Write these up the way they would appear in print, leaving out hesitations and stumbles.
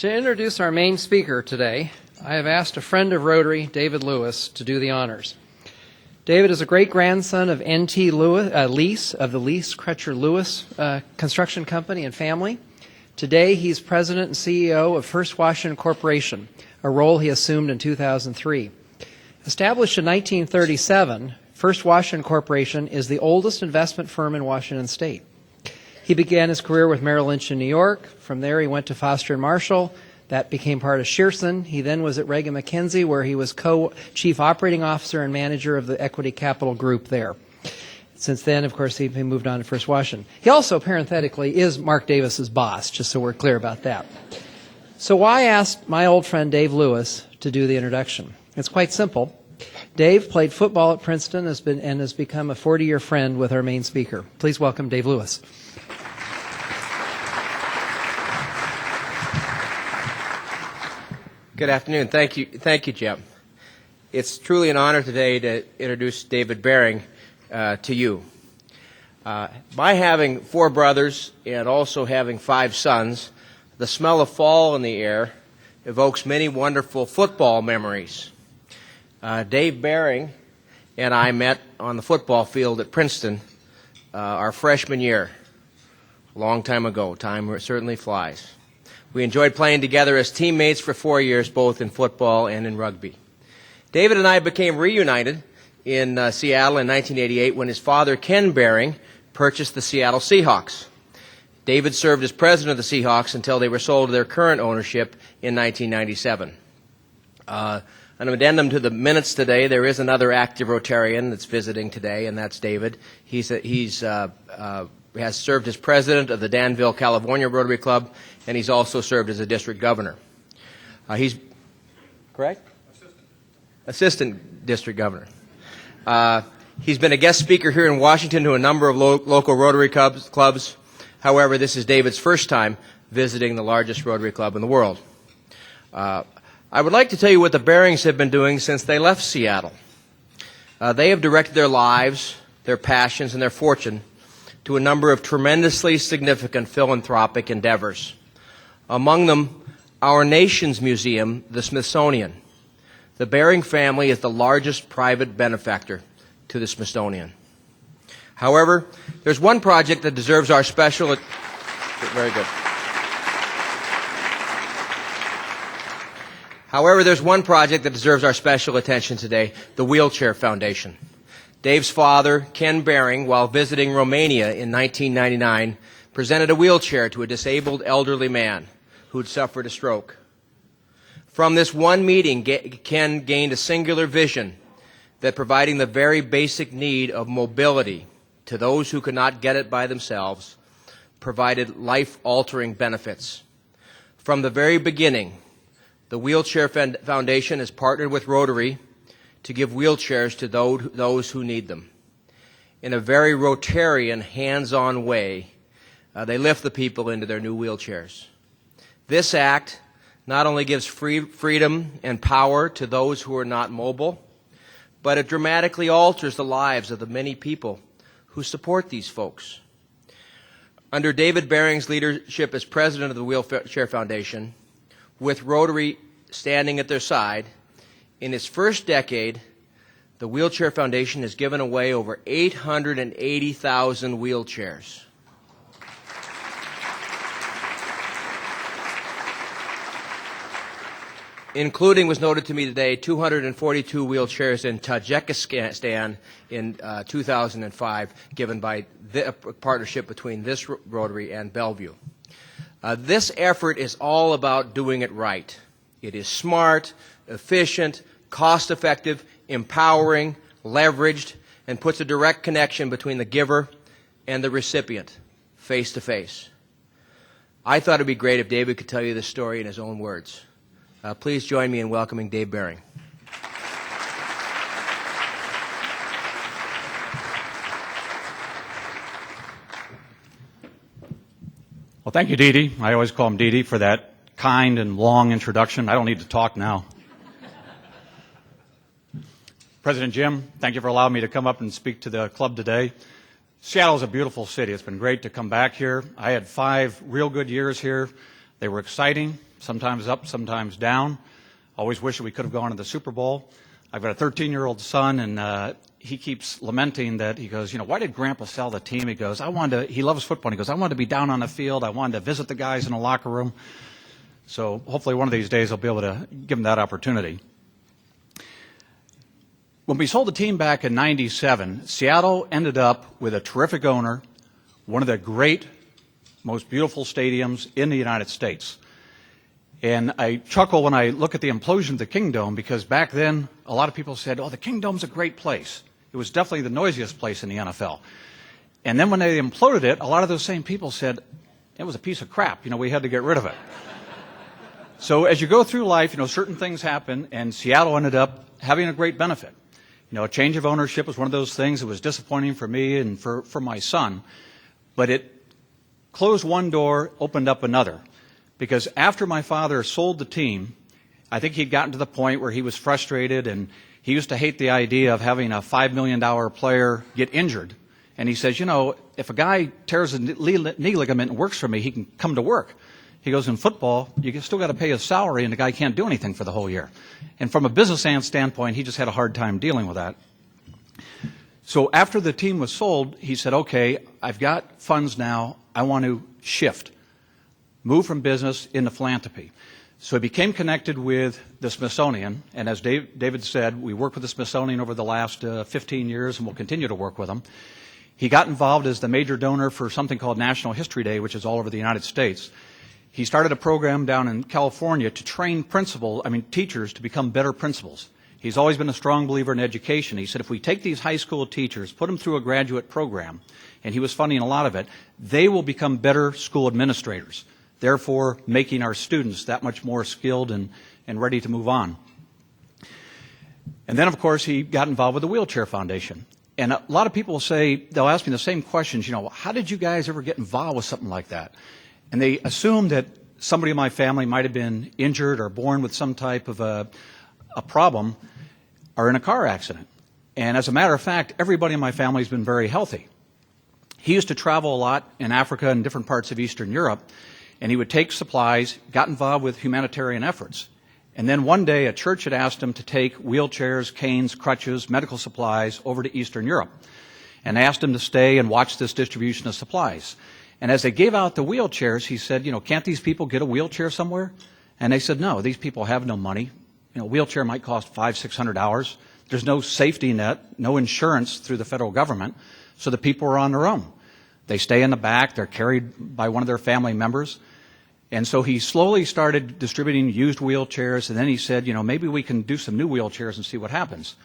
To introduce our main speaker today, I have asked a friend of Rotary, David Lewis, to do the honors. David is a great-grandson of N.T. Lease of the Lease Crutcher Lewis Construction Company and family. Today, he's president and CEO of First Washington Corporation, a role he assumed in 2003. Established in 1937, First Washington Corporation is the oldest investment firm in Washington State. He began his career with Merrill Lynch in New York. From there, he went to Foster & Marshall. That became part of Shearson. He then was at Reagan McKenzie, where he was co-chief operating officer and manager of the equity capital group there. Since then, of course, he moved on to First Washington. He also, parenthetically, is Mark Davis's boss, just so we're clear about that. So why ask my old friend Dave Lewis to do the introduction? It's quite simple. Dave played football at Princeton and has become a 40-year friend with our main speaker. Please welcome Dave Lewis. Good afternoon. Thank you, Jim. It's truly an honor today to introduce David Behring to you. By having 4 brothers and also having 5 sons, the smell of fall in the air evokes many wonderful football memories. Dave Behring and I met on the football field at Princeton our freshman year, a long time ago. Time certainly flies. We enjoyed playing together as teammates for 4 years, both in football and in rugby. David and I became reunited in Seattle in 1988 when his father, Ken Behring, purchased the Seattle Seahawks. David served as president of the Seahawks until they were sold to their current ownership in 1997. An addendum to the minutes today, there is another active Rotarian that's visiting today, and that's David. He has served as president of the Danville, California Rotary Club, and he's also served as a district governor. He's correct? Assistant district governor. He's been a guest speaker here in Washington to a number of local Rotary clubs. However, this is David's first time visiting the largest Rotary club in the world. I would like to tell you what the Behrings have been doing since they left Seattle. They have directed their lives, their passions, and their fortune to a number of tremendously significant philanthropic endeavors. Among them, our nation's museum, the Smithsonian. The Behring family is the largest private benefactor to the Smithsonian. However, there's one project that deserves our special... Very good. However, there's one project that deserves our special attention today, the Wheelchair Foundation. Dave's father, Ken Behring, while visiting Romania in 1999, presented a wheelchair to a disabled elderly man who'd suffered a stroke. From this one meeting, Ken gained a singular vision that providing the very basic need of mobility to those who could not get it by themselves provided life-altering benefits. From the very beginning, the Wheelchair Foundation has partnered with Rotary to give wheelchairs to those who need them. In a very Rotarian, hands-on way, they lift the people into their new wheelchairs. This act not only gives freedom and power to those who are not mobile, but it dramatically alters the lives of the many people who support these folks. Under David Behring's leadership as president of the Wheelchair Foundation, with Rotary standing at their side, in its first decade, the Wheelchair Foundation has given away over 880,000 wheelchairs. Including, was noted to me today, 242 wheelchairs in Tajikistan in 2005, given by the partnership between this Rotary and Bellevue. This effort is all about doing it right. It is smart, efficient, cost-effective, empowering, leveraged, and puts a direct connection between the giver and the recipient, face to face. I thought it would be great if David could tell you this story in his own words. Please join me in welcoming Dave Behring. Well, thank you, Dee Dee. I always call him Dee Dee for that kind and long introduction. I don't need to talk now. President Jim, thank you for allowing me to come up and speak to the club today. Seattle is a beautiful city. It's been great to come back here. I had 5 real good years here. They were exciting, sometimes up, sometimes down. Always wish that we could have gone to the Super Bowl. I've got a 13-year-old son, and he keeps lamenting that. He goes, why did Grandpa sell the team? He goes, he loves football. He goes, I wanted to be down on the field. I wanted to visit the guys in the locker room. So hopefully one of these days I'll be able to give him that opportunity. When we sold the team back in '97, Seattle ended up with a terrific owner, one of the great, most beautiful stadiums in the United States. And I chuckle when I look at the implosion of the Kingdome, because back then a lot of people said, the Kingdome's a great place. It was definitely the noisiest place in the NFL. And then when they imploded it, a lot of those same people said, it was a piece of crap. We had to get rid of it. So as you go through life, certain things happen, and Seattle ended up having a great benefit. A change of ownership was one of those things that was disappointing for me and for my son. But it closed one door, opened up another. Because after my father sold the team, I think he'd gotten to the point where he was frustrated, and he used to hate the idea of having a $5 million player get injured. And he says, if a guy tears a knee ligament and works for me, he can come to work. He goes, in football, you still got to pay his salary, and the guy can't do anything for the whole year. And from a business standpoint, he just had a hard time dealing with that. So after the team was sold, he said, okay, I've got funds now. I want to shift, move from business into philanthropy. So he became connected with the Smithsonian. And as David said, we worked with the Smithsonian over the last 15 years, and we'll continue to work with them. He got involved as the major donor for something called National History Day, which is all over the United States. He started a program down in California to train teachers to become better principals. He's always been a strong believer in education. He said, if we take these high school teachers, put them through a graduate program, and he was funding a lot of it, they will become better school administrators, therefore making our students that much more skilled and ready to move on. And then, of course, he got involved with the Wheelchair Foundation. And a lot of people they'll ask me the same questions, how did you guys ever get involved with something like that? And they assumed that somebody in my family might have been injured or born with some type of a problem or in a car accident. And as a matter of fact, everybody in my family has been very healthy. He used to travel a lot in Africa and different parts of Eastern Europe, and he would take supplies, got involved with humanitarian efforts. And then one day a church had asked him to take wheelchairs, canes, crutches, medical supplies over to Eastern Europe. And asked him to stay and watch this distribution of supplies. And as they gave out the wheelchairs, he said, can't these people get a wheelchair somewhere? And they said, no, these people have no money. A wheelchair might cost $500, $600. There's no safety net, no insurance through the federal government, so the people are on their own. They stay in the back. They're carried by one of their family members. And so he slowly started distributing used wheelchairs, and then he said, maybe we can do some new wheelchairs and see what happens.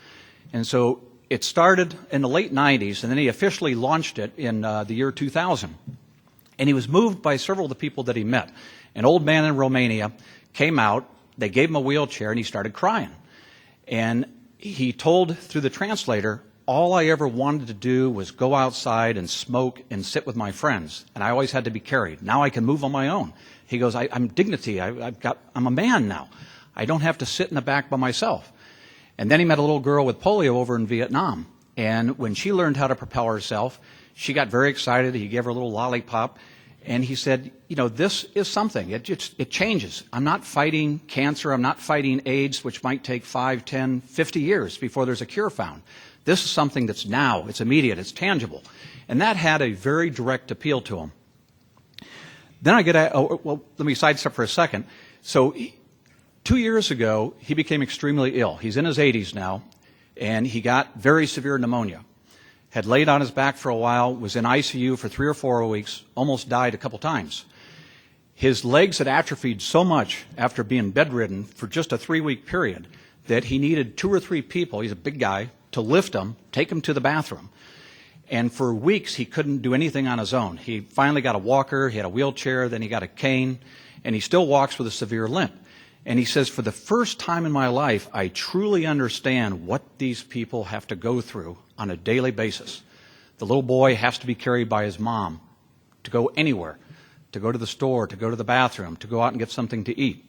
And so it started in the late 90s, and then he officially launched it in the year 2000. And he was moved by several of the people that he met. An old man in Romania came out, they gave him a wheelchair, and he started crying. And he told through the translator, all I ever wanted to do was go outside and smoke and sit with my friends. And I always had to be carried. Now I can move on my own. He goes, I'm dignity. I'm a man now. I don't have to sit in the back by myself. And then he met a little girl with polio over in Vietnam. And when she learned how to propel herself, she got very excited. He gave her a little lollipop. And he said, this is something. It changes. I'm not fighting cancer. I'm not fighting AIDS, which might take 5, 10, 50 years before there's a cure found. This is something that's now. It's immediate. It's tangible. And that had a very direct appeal to him. Then let me sidestep for a second. So 2 years ago, he became extremely ill. He's in his 80s now, and he got very severe pneumonia. Had laid on his back for a while, was in ICU for 3 or 4 weeks, almost died a couple times. His legs had atrophied so much after being bedridden for just a 3-week period that he needed 2 or 3 people, he's a big guy, to lift him, take him to the bathroom. And for weeks, he couldn't do anything on his own. He finally got a walker, he had a wheelchair, then he got a cane, and he still walks with a severe limp. And he says, for the first time in my life, I truly understand what these people have to go through on a daily basis. The little boy has to be carried by his mom to go anywhere, to go to the store, to go to the bathroom, to go out and get something to eat.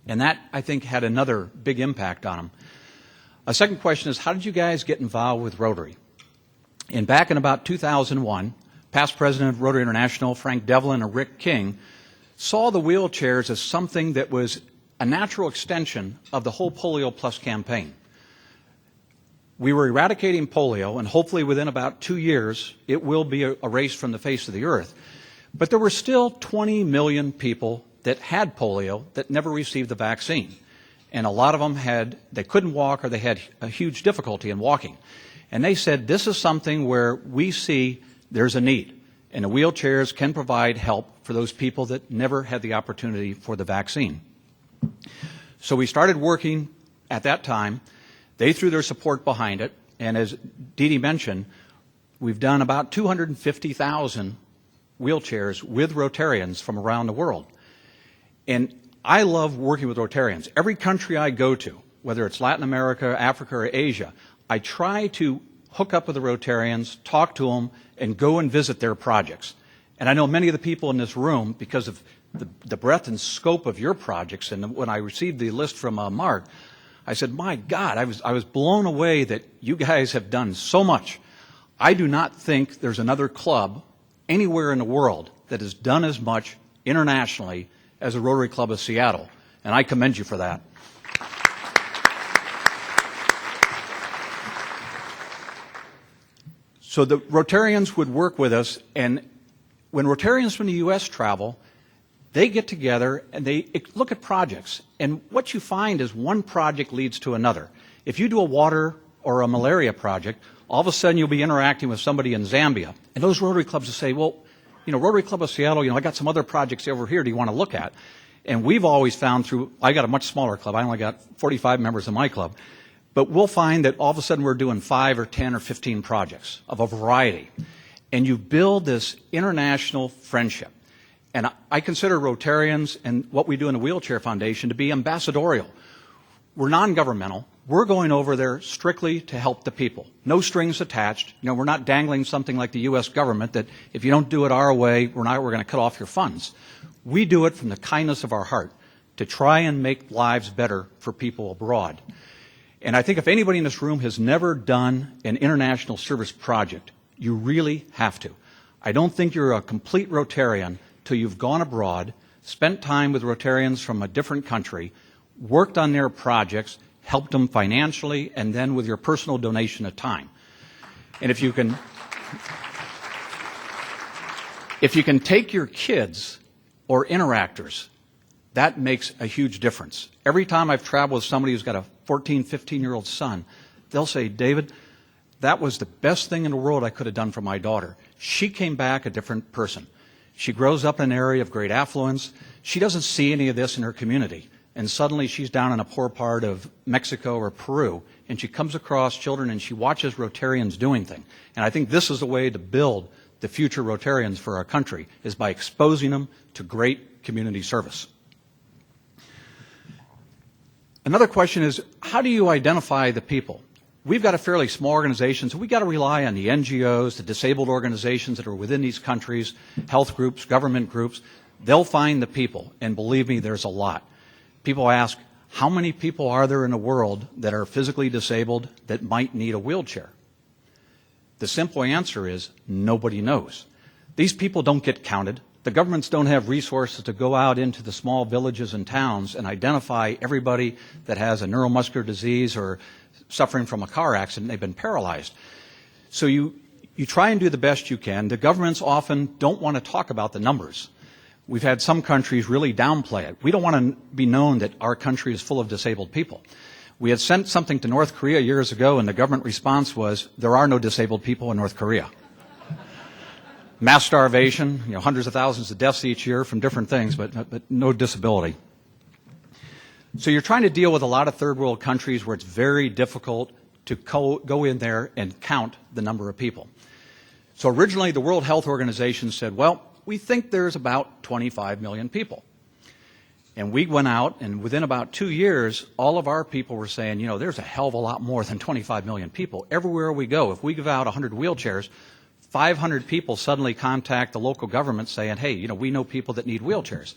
And that, I think, had another big impact on him. A second question is, how did you guys get involved with Rotary? And back in about 2001, past president of Rotary International, Frank Devlin and Rick King, saw the wheelchairs as something that was a natural extension of the whole Polio Plus campaign. We were eradicating polio, and hopefully within about 2 years, it will be erased from the face of the earth. But there were still 20 million people that had polio that never received the vaccine. And a lot of them they couldn't walk, or they had a huge difficulty in walking. And they said, this is something where we see there's a need, and the wheelchairs can provide help for those people that never had the opportunity for the vaccine. So we started working at that time. They threw their support behind it, and as Dee Dee mentioned, we've done about 250,000 wheelchairs with Rotarians from around the world. And I love working with Rotarians. Every country I go to, whether it's Latin America, Africa, or Asia, I try to hook up with the Rotarians, talk to them, and go and visit their projects. And I know many of the people in this room, because of the breadth and scope of your projects, and when I received the list from Mark, I said, my God, I was blown away that you guys have done so much. I do not think there's another club anywhere in the world that has done as much internationally as the Rotary Club of Seattle, and I commend you for that. So the Rotarians would work with us, and when Rotarians from the U.S. travel, they get together and they look at projects. And what you find is one project leads to another. If you do a water or a malaria project, all of a sudden you'll be interacting with somebody in Zambia. And those Rotary clubs will say, well, Rotary Club of Seattle, I got some other projects over here do you want to look at? And we've always found I got a much smaller club. I only got 45 members in my club. But we'll find that all of a sudden we're doing 5 or 10 or 15 projects of a variety. And you build this international friendship. And I consider Rotarians and what we do in the Wheelchair Foundation to be ambassadorial. We're non-governmental. We're going over there strictly to help the people. No strings attached. We're not dangling something like the U.S. government that if you don't do it our way, we're going to cut off your funds. We do it from the kindness of our heart to try and make lives better for people abroad. And I think if anybody in this room has never done an international service project, you really have to. I don't think you're a complete Rotarian till you've gone abroad, spent time with Rotarians from a different country, worked on their projects, helped them financially, and then with your personal donation of time. And if you can take your kids or interactors, that makes a huge difference. Every time I've traveled with somebody who's got a 14, 15-year-old son, they'll say, David, that was the best thing in the world I could have done for my daughter. She came back a different person. She grows up in an area of great affluence. She doesn't see any of this in her community. And suddenly she's down in a poor part of Mexico or Peru, and she comes across children and she watches Rotarians doing things. And I think this is the way to build the future Rotarians for our country, is by exposing them to great community service. Another question is, how do you identify the people? We've got a fairly small organization, so we've got to rely on the NGOs, the disabled organizations that are within these countries, health groups, government groups. They'll find the people, and believe me, there's a lot. People ask, how many people are there in the world that are physically disabled that might need a wheelchair? The simple answer is nobody knows. These people don't get counted. The governments don't have resources to go out into the small villages and towns and identify everybody that has a neuromuscular disease or suffering from a car accident, they've been paralyzed. So you try and do the best you can. The governments often don't want to talk about the numbers. We've had some countries really downplay it. We don't want to be known that our country is full of disabled people. We had sent something to North Korea years ago, and the government response was, there are no disabled people in North Korea. Mass starvation, hundreds of thousands of deaths each year from different things, but no disability. So you're trying to deal with a lot of third world countries where it's very difficult to go in there and count the number of people. So originally the World Health Organization said, well, we think there's about 25 million people. And we went out, and within about 2 years, all of our people were saying, there's a hell of a lot more than 25 million people. Everywhere we go, if we give out 100 wheelchairs, 500 people suddenly contact the local government saying, hey, we know people that need wheelchairs.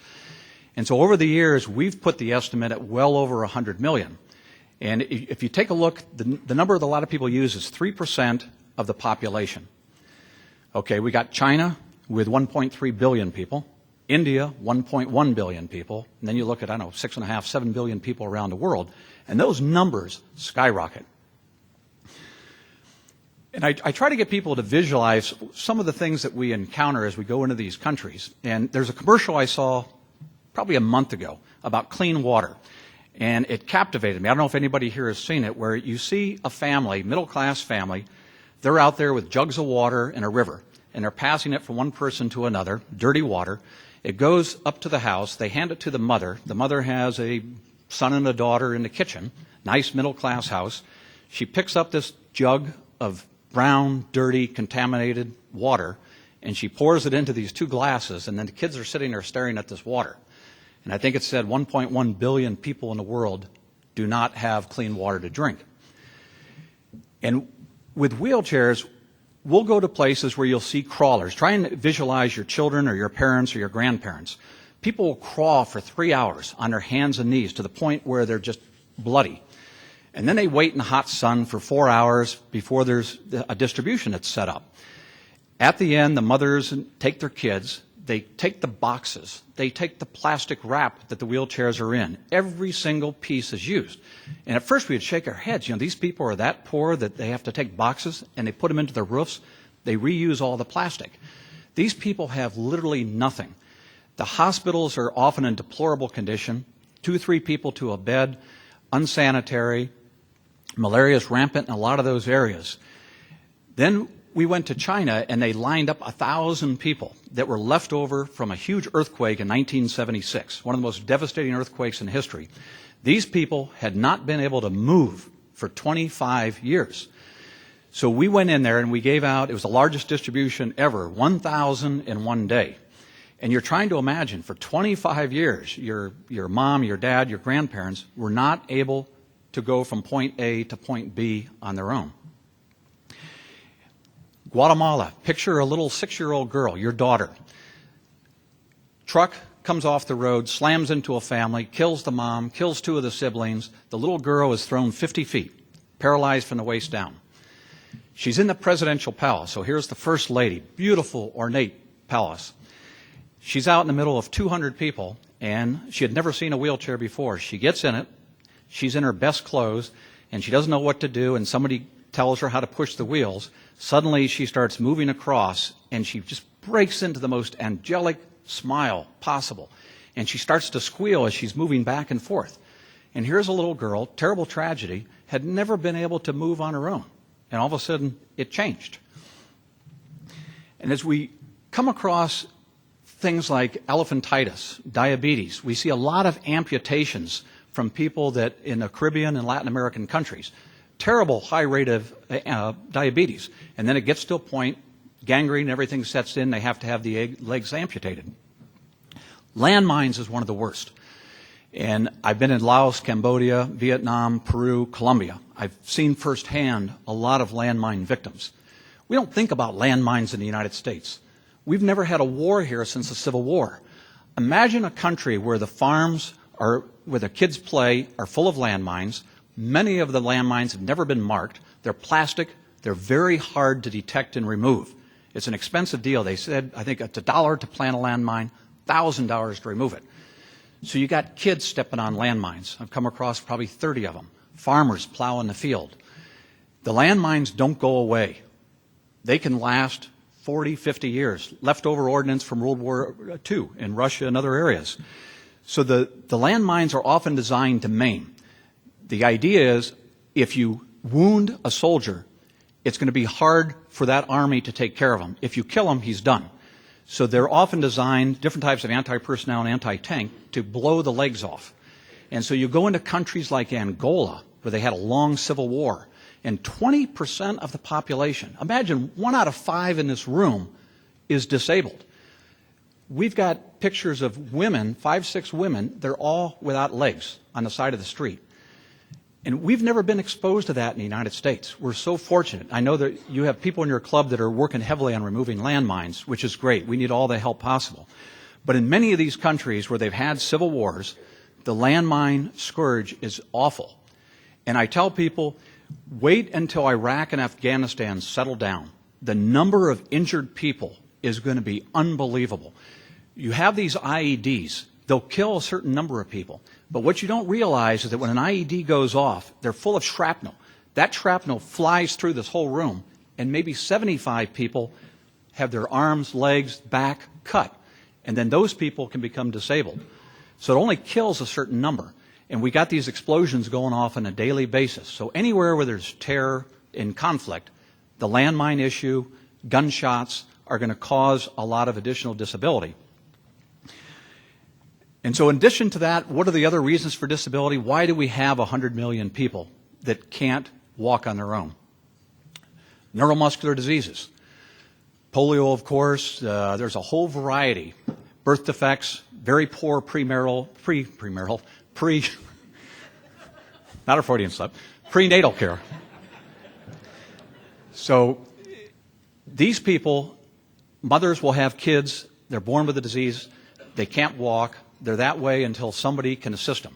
And so over the years, we've put the estimate at well over 100 million. And if you take a look, the number that a lot of people use is 3% of the population. Okay, we got China with 1.3 billion people. India, 1.1 billion people. And then you look at, 6.5, 7 billion people around the world, and those numbers skyrocket. And I try to get people to visualize some of the things that we encounter as we go into these countries. And there's a commercial I saw probably a month ago about clean water. And it captivated me. I don't know if anybody here has seen it, where you see a family, middle-class family, they're out there with jugs of water in a river, and they're passing it from one person to another, dirty water. It goes up to the house. They hand it to the mother. The mother has a son and a daughter in the kitchen, nice middle-class house. She picks up this jug of brown, dirty, contaminated water, and she pours it into these two glasses, and then the kids are sitting there staring at this water. And I think it said 1.1 billion people in the world do not have clean water to drink. And with wheelchairs, we'll go to places where you'll see crawlers. Try and visualize your children or your parents or your grandparents. People will crawl for 3 hours on their hands and knees to the point where they're just bloody. And then they wait in the hot sun for 4 hours before there's a distribution that's set up. At the end, the mothers take their kids. They take the boxes. They take the plastic wrap that the wheelchairs are in. Every single piece is used. And at first we'd shake our heads. These people are that poor that they have to take boxes and they put them into their roofs. They reuse all the plastic. These people have literally nothing. The hospitals are often in deplorable condition. 2, 3 people to a bed, unsanitary. Malaria is rampant in a lot of those areas. Then we went to China, and they lined up 1,000 people that were left over from a huge earthquake in 1976, one of the most devastating earthquakes in history. These people had not been able to move for 25 years. So we went in there, and we gave out, it was the largest distribution ever, 1,000 in one day. And you're trying to imagine, for 25 years, your mom, your dad, your grandparents were not able to go from point A to point B on their own. Guatemala, picture a little 6-year-old girl, your daughter. Truck comes off the road, slams into a family, kills the mom, kills 2 of the siblings. The little girl is thrown 50 feet, paralyzed from the waist down. She's in the presidential palace. So here's the first lady, beautiful, ornate palace. She's out in the middle of 200 people, and she had never seen a wheelchair before. She gets in it. She's in her best clothes, and she doesn't know what to do, and somebody tells her how to push the wheels. Suddenly, she starts moving across, and she just breaks into the most angelic smile possible. And she starts to squeal as she's moving back and forth. And here's a little girl, terrible tragedy, had never been able to move on her own. And all of a sudden, it changed. And as we come across things like elephantitis, diabetes, we see a lot of amputations from people that in the Caribbean and Latin American countries. Terrible high rate of diabetes. And then it gets to a point, gangrene, everything sets in, they have to have the legs amputated. Landmines is one of the worst. And I've been in Laos, Cambodia, Vietnam, Peru, Colombia. I've seen firsthand a lot of landmine victims. We don't think about landmines in the United States. We've never had a war here since the Civil War. Imagine a country where the farms where the kids play are full of landmines. Many of the landmines have never been marked. They're plastic. They're very hard to detect and remove. It's an expensive deal. They said, I think it's $1 to plant a landmine, $1,000 to remove it. So you got kids stepping on landmines. I've come across probably 30 of them. Farmers plowing the field. The landmines don't go away. They can last 40, 50 years. Leftover ordnance from World War II in Russia and other areas. So the landmines are often designed to maim. The idea is if you wound a soldier, it's going to be hard for that army to take care of him. If you kill him, he's done. So they're often designed, different types of anti-personnel and anti-tank, to blow the legs off. And so you go into countries like Angola, where they had a long civil war, and 20% of the population, imagine 1 out of 5 in this room, is disabled. We've got pictures of women, 5, 6 women, they're all without legs on the side of the street. And we've never been exposed to that in the United States. We're so fortunate. I know that you have people in your club that are working heavily on removing landmines, which is great. We need all the help possible. But in many of these countries where they've had civil wars, the landmine scourge is awful. And I tell people, wait until Iraq and Afghanistan settle down. The number of injured people is going to be unbelievable. You have these IEDs. They'll kill a certain number of people. But what you don't realize is that when an IED goes off, they're full of shrapnel. That shrapnel flies through this whole room, and maybe 75 people have their arms, legs, back cut. And then those people can become disabled. So it only kills a certain number. And we got these explosions going off on a daily basis. So anywhere where there's terror and conflict, the landmine issue, gunshots are going to cause a lot of additional disability. And so in addition to that, what are the other reasons for disability? Why do we have 100 million people that can't walk on their own? Neuromuscular diseases. Polio, of course, there's a whole variety. Birth defects, very poor not a Freudian slip, prenatal care. So these people, mothers will have kids, they're born with the disease, they can't walk, they're that way until somebody can assist them.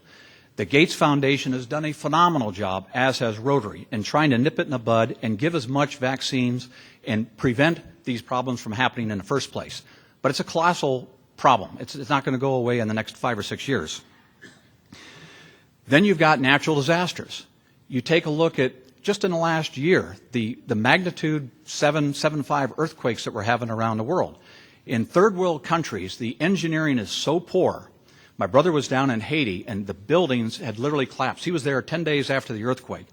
The Gates Foundation has done a phenomenal job, as has Rotary, in trying to nip it in the bud and give as much vaccines and prevent these problems from happening in the first place. But it's a colossal problem. It's not going to go away in the next 5 or 6 years. Then you've got natural disasters. You take a look at, just in the last year, the magnitude 7.5 earthquakes that we're having around the world. In third world countries, the engineering is so poor. My brother was down in Haiti, and the buildings had literally collapsed. He was there 10 days after the earthquake.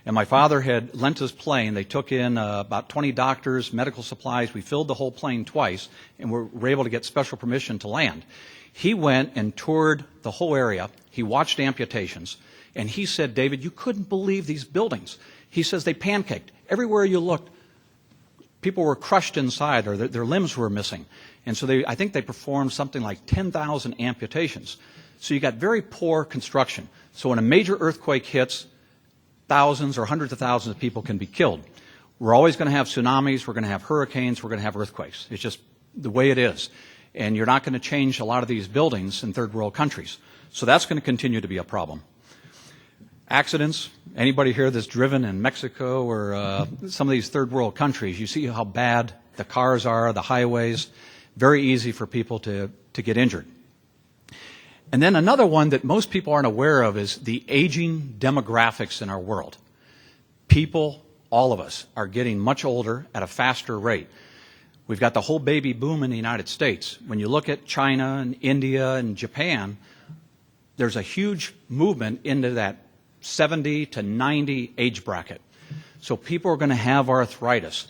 And my father had lent his plane. They took in about 20 doctors, medical supplies. We filled the whole plane twice, and were able to get special permission to land. He went and toured the whole area. He watched amputations. And he said, David, you couldn't believe these buildings. He says they pancaked. Everywhere you looked, people were crushed inside, or their limbs were missing. And so I think they performed something like 10,000 amputations. So you got very poor construction. So when a major earthquake hits, thousands or hundreds of thousands of people can be killed. We're always going to have tsunamis, we're going to have hurricanes, we're going to have earthquakes. It's just the way it is. And you're not going to change a lot of these buildings in third world countries. So that's going to continue to be a problem. Accidents. Anybody here that's driven in Mexico or some of these third world countries, you see how bad the cars are, the highways. Very easy for people to get injured. And then another one that most people aren't aware of is the aging demographics in our world. People, all of us, are getting much older at a faster rate. We've got the whole baby boom in the United States. When you look at China and India and Japan, there's a huge movement into that 70 to 90 age bracket. So people are going to have arthritis.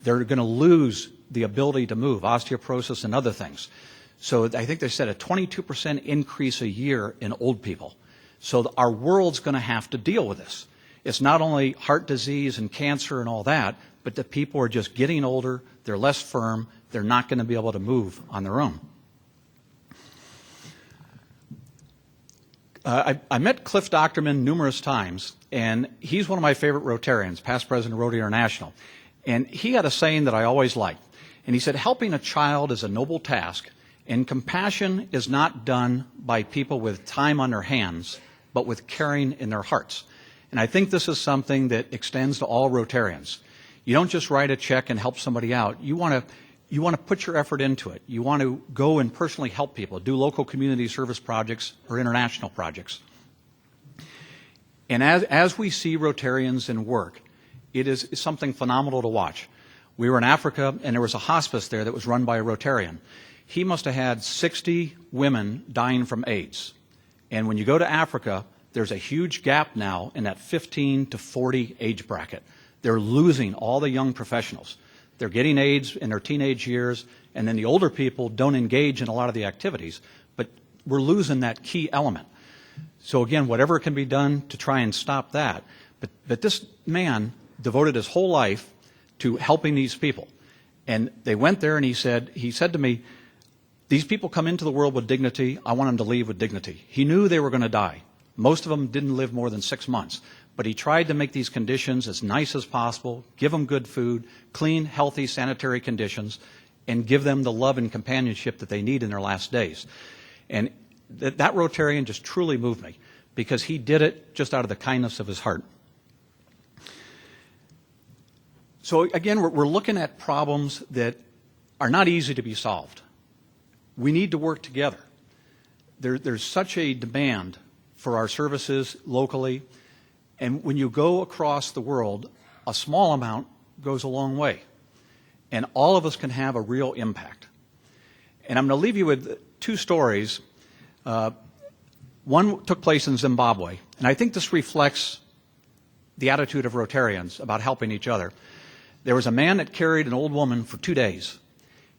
They're going to lose the ability to move, osteoporosis and other things. So I think they said a 22% increase a year in old people. So our world's going to have to deal with this. It's not only heart disease and cancer and all that, but the people are just getting older, they're less firm, they're not going to be able to move on their own. I met Cliff Docterman numerous times, and he's one of my favorite Rotarians, past president of Rotary International. And he had a saying that I always liked. And he said, helping a child is a noble task, and compassion is not done by people with time on their hands, but with caring in their hearts. And I think this is something that extends to all Rotarians. You don't just write a check and help somebody out. You want to put your effort into it. You want to go and personally help people, do local community service projects or international projects. And as we see Rotarians in work, it is something phenomenal to watch. We were in Africa, and there was a hospice there that was run by a Rotarian. He must have had 60 women dying from AIDS. And when you go to Africa, there's a huge gap now in that 15 to 40 age bracket. They're losing all the young professionals. They're getting AIDS in their teenage years, and then the older people don't engage in a lot of the activities, but we're losing that key element. So again, whatever can be done to try and stop that. But this man devoted his whole life to helping these people. And they went there, and he said to me, these people come into the world with dignity. I want them to leave with dignity. He knew they were going to die. Most of them didn't live more than 6 months. But he tried to make these conditions as nice as possible, give them good food, clean, healthy, sanitary conditions, and give them the love and companionship that they need in their last days. And that Rotarian just truly moved me, because he did it just out of the kindness of his heart. So again, we're looking at problems that are not easy to be solved. we need to work together. There's such a demand for our services locally, and when you go across the world, a small amount goes a long way, and all of us can have a real impact. And I'm going to leave you with two stories. One took place in Zimbabwe, and I think this reflects the attitude of Rotarians about helping each other. There was a man that carried an old woman for 2 days.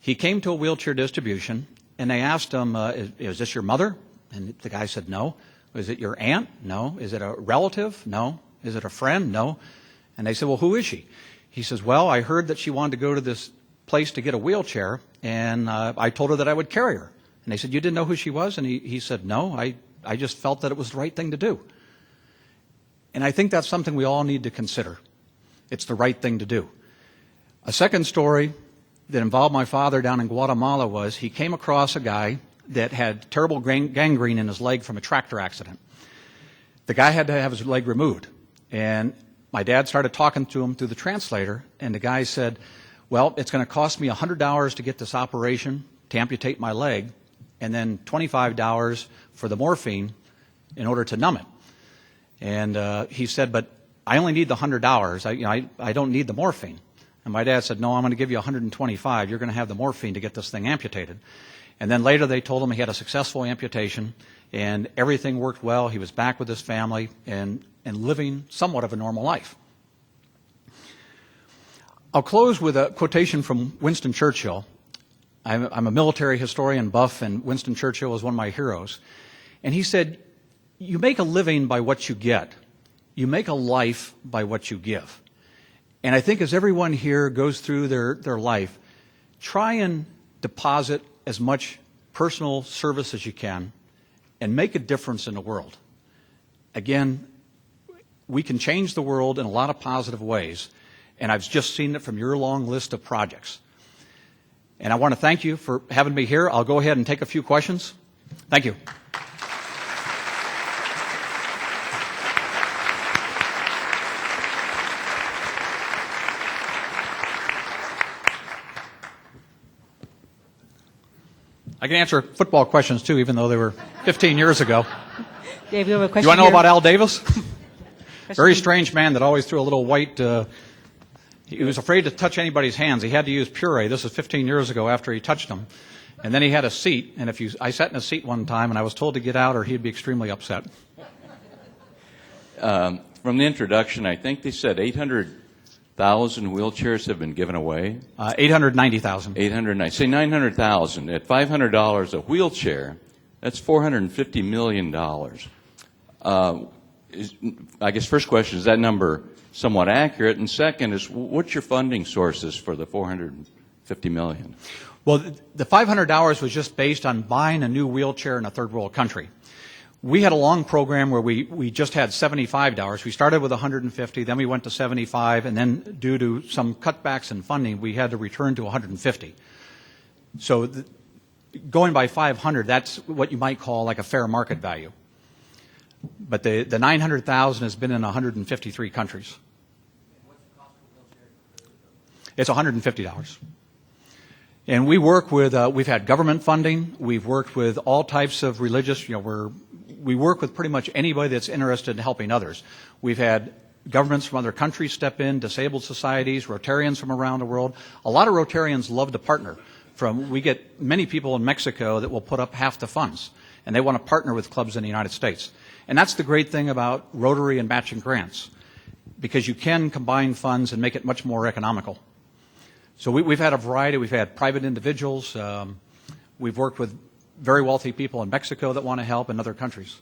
He came to a wheelchair distribution, and they asked him, is this your mother? And the guy said, no. Is it your aunt? No. Is it a relative? No. Is it a friend? No. And they said, well, who is she? He says, well, I heard that she wanted to go to this place to get a wheelchair, and I told her that I would carry her. And they said, you didn't know who she was? And he said, no, I just felt that it was the right thing to do. And I think that's something we all need to consider. It's the right thing to do. A second story that involved my father down in Guatemala was he came across a guy that had terrible gangrene in his leg from a tractor accident. The guy had to have his leg removed. And my dad started talking to him through the translator, and the guy said, well, it's going to cost me $100 to get this operation to amputate my leg, and then $25 for the morphine in order to numb it. And he said, but I only need the $100. I don't need the morphine. And my dad said, no, I'm going to give you $125. You're going to have the morphine to get this thing amputated. And then later they told him he had a successful amputation, and everything worked well. He was back with his family and living somewhat of a normal life. I'll close with a quotation from Winston Churchill. I'm a military historian buff, and Winston Churchill was one of my heroes. And he said, you make a living by what you get. You make a life by what you give. And I think as everyone here goes through their life, try and deposit as much personal service as you can and make a difference in the world. Again, we can change the world in a lot of positive ways, and I've just seen it from your long list of projects. And I want to thank you for having me here. I'll go ahead and take a few questions. Thank you. I can answer football questions, too, even though they were 15 years ago. Dave, you have a question. You want to know here? about Al Davis? Very strange man that always threw a little white. He was afraid to touch anybody's hands. He had to use puree. This was 15 years ago after he touched them. And then he had a seat. And I sat in a seat one time, and I was told to get out or he'd be extremely upset. From the introduction, I think they said 800,000 wheelchairs have been given away. 890,000. 890. Say 900,000. At $500 a wheelchair, that's $450 million. I guess first question, is that number somewhat accurate? And second is, what's your funding sources for the $450 million? Well, the $500 was just based on buying a new wheelchair in a third world country. We had a long program where we just had $75. We started with $150, then we went to $75, and then due to some cutbacks in funding, we had to return to $150. So going by 500, that's what you might call like a fair market value. But the 900,000 has been in 153 countries. It's $150. And we work with, we've had government funding. We've worked with all types of religious, we work with pretty much anybody that's interested in helping others. We've had governments from other countries step in, disabled societies, Rotarians from around the world. A lot of Rotarians love to partner. We get many people in Mexico that will put up half the funds, and they want to partner with clubs in the United States. And that's the great thing about Rotary and matching grants, because you can combine funds and make it much more economical. So we've had a variety. We've had private individuals. We've worked with very wealthy people in Mexico that want to help, in other countries.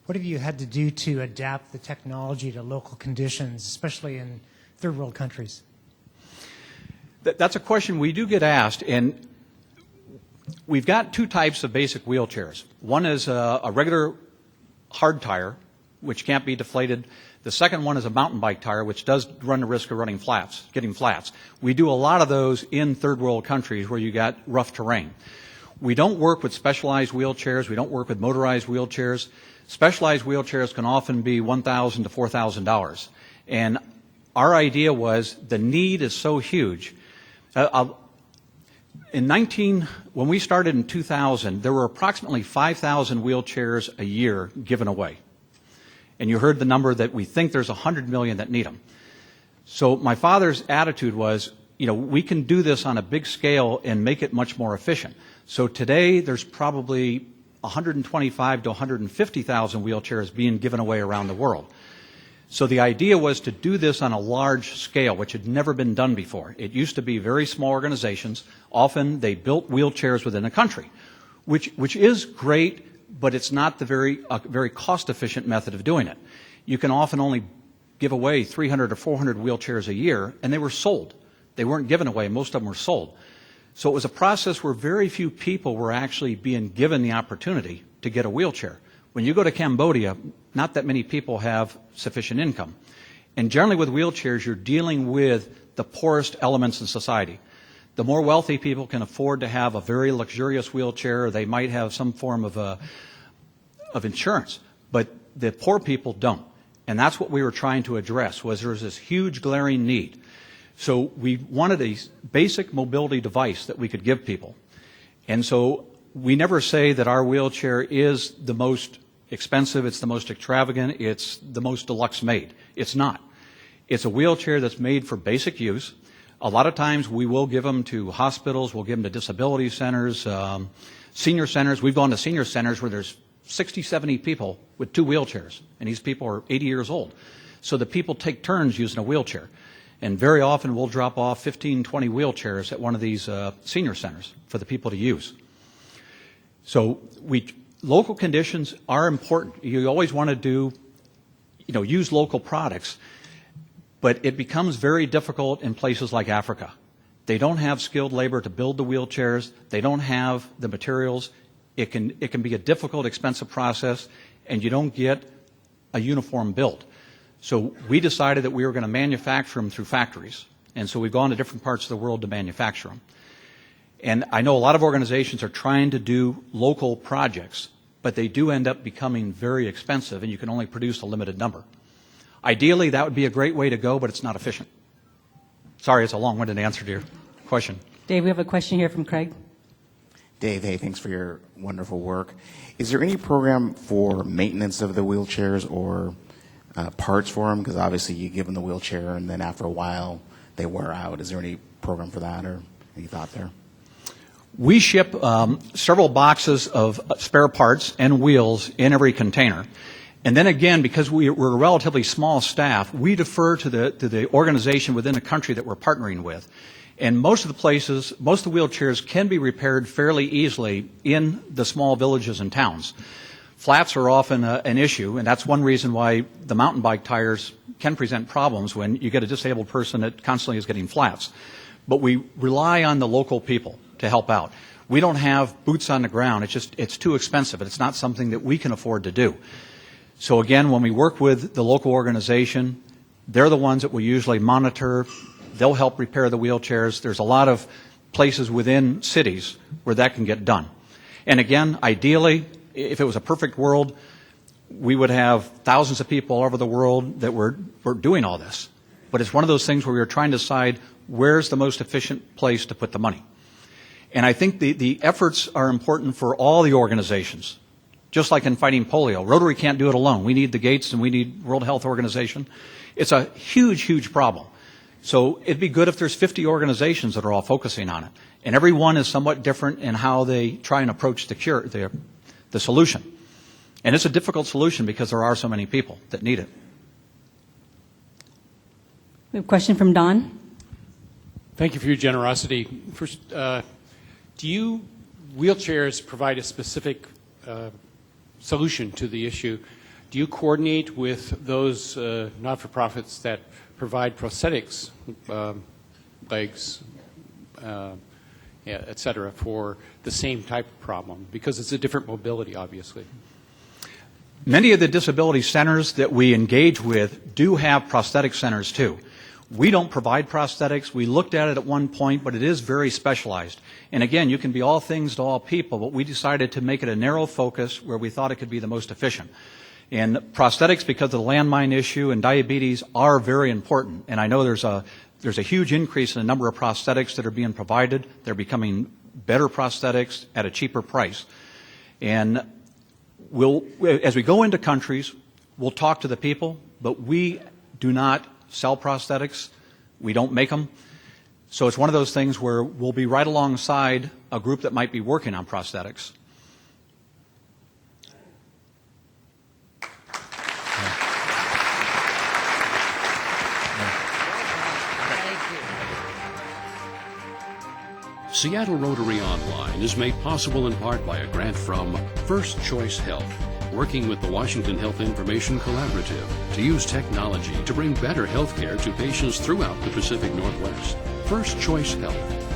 What have you had to do to adapt the technology to local conditions, especially in third world countries? That's a question we do get asked, and we've got two types of basic wheelchairs. One is a regular hard tire, which can't be deflated. The second one is a mountain bike tire, which does run the risk of getting flats. We do a lot of those in third world countries where you got rough terrain. We don't work with specialized wheelchairs. We don't work with motorized wheelchairs. Specialized wheelchairs can often be $1,000 to $4,000. And our idea was the need is so huge. When we started in 2000, there were approximately 5,000 wheelchairs a year given away. And you heard the number that we think there's 100 million that need them. So my father's attitude was, we can do this on a big scale and make it much more efficient. So today there's probably 125 to 150,000 wheelchairs being given away around the world. So the idea was to do this on a large scale, which had never been done before. It used to be very small organizations. Often they built wheelchairs within a country, which is great, but it's not the very cost-efficient method of doing it. You can often only give away 300 or 400 wheelchairs a year, and they were sold. They weren't given away. Most of them were sold. So it was a process where very few people were actually being given the opportunity to get a wheelchair. When you go to Cambodia, not that many people have sufficient income. And generally with wheelchairs, you're dealing with the poorest elements in society. The more wealthy people can afford to have a very luxurious wheelchair. They might have some form of insurance, but the poor people don't. And that's what we were trying to address, was there was this huge glaring need. So we wanted a basic mobility device that we could give people. And so we never say that our wheelchair is the most expensive, it's the most extravagant, it's the most deluxe made. It's not. It's a wheelchair that's made for basic use. A lot of times we will give them to hospitals, we'll give them to disability centers, senior centers. We've gone to senior centers where there's 60, 70 people with 2 wheelchairs, and these people are 80 years old. So the people take turns using a wheelchair. And very often we'll drop off 15, 20 wheelchairs at one of these senior centers for the people to use. So local conditions are important. You always want to use local products, but it becomes very difficult in places like Africa. They don't have skilled labor to build the wheelchairs. They don't have the materials. It can be a difficult, expensive process, and you don't get a uniform build. So we decided that we were going to manufacture them through factories. And so we've gone to different parts of the world to manufacture them. And I know a lot of organizations are trying to do local projects, but they do end up becoming very expensive, and you can only produce a limited number. Ideally, that would be a great way to go, but it's not efficient. Sorry, it's a long-winded answer to your question. Dave, we have a question here from Craig. Dave, hey, thanks for your wonderful work. Is there any program for maintenance of the wheelchairs or parts for them? Because obviously you give them the wheelchair and then after a while they wear out. Is there any program for that or any thought there? We ship several boxes of spare parts and wheels in every container. And then again, because we're a relatively small staff, we defer to the organization within the country that we're partnering with. And most of the wheelchairs can be repaired fairly easily in the small villages and towns. Flats are often an issue, and that's one reason why the mountain bike tires can present problems when you get a disabled person that constantly is getting flats. But we rely on the local people to help out. We don't have boots on the ground. It's too expensive. It's not something that we can afford to do. So again, when we work with the local organization, they're the ones that we usually monitor. They'll help repair the wheelchairs. There's a lot of places within cities where that can get done. And again, ideally, if it was a perfect world, we would have thousands of people all over the world that were doing all this. But it's one of those things where we're trying to decide where's the most efficient place to put the money. And I think the efforts are important for all the organizations, just like in fighting polio. Rotary can't do it alone. We need the Gates and we need World Health Organization. It's a huge, huge problem. So it'd be good if there's 50 organizations that are all focusing on it. And every one is somewhat different in how they try and approach the solution. And it's a difficult solution because there are so many people that need it. We have a question from Don. Thank you for your generosity. First, do wheelchairs provide a specific solution to the issue? Do you coordinate with those not-for-profits that provide prosthetics, legs, et cetera, for the same type of problem? Because it's a different mobility, obviously. Many of the disability centers that we engage with do have prosthetic centers too. We don't provide prosthetics. We looked at it at one point, but it is very specialized. And again, you can be all things to all people, but we decided to make it a narrow focus where we thought it could be the most efficient. And prosthetics, because of the landmine issue and diabetes, are very important. And I know there's a huge increase in the number of prosthetics that are being provided. They're becoming better prosthetics at a cheaper price. And as we go into countries, we'll talk to the people, but we do not sell prosthetics. We don't make them. So it's one of those things where we'll be right alongside a group that might be working on prosthetics. Seattle Rotary Online is made possible in part by a grant from First Choice Health, working with the Washington Health Information Collaborative to use technology to bring better health care to patients throughout the Pacific Northwest. First Choice Health,